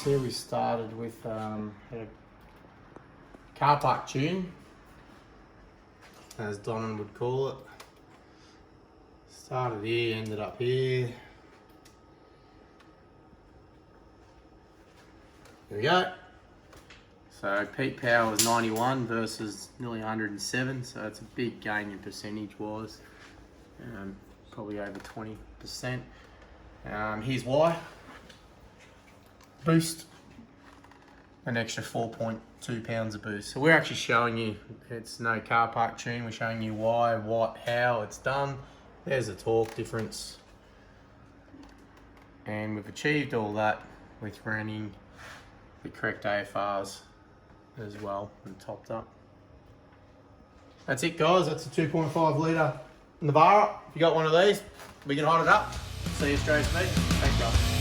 here we started with a car park tune, as Donan would call it. Started here, ended up here. There we go. So peak power was 91 versus nearly 107, so it's a big gain in percentage wise, probably over 20%. Here's why. Boost, an extra 4.2 pounds of boost. So we're actually showing you, it's no car park tune, we're showing you why, what, how it's done. There's the torque difference. And we've achieved all that with running the correct AFRs as well and topped up. That's it guys, that's a 2.5 litre Navara. If you got one of these, we can hot it up. See you straight to me. Thanks guys.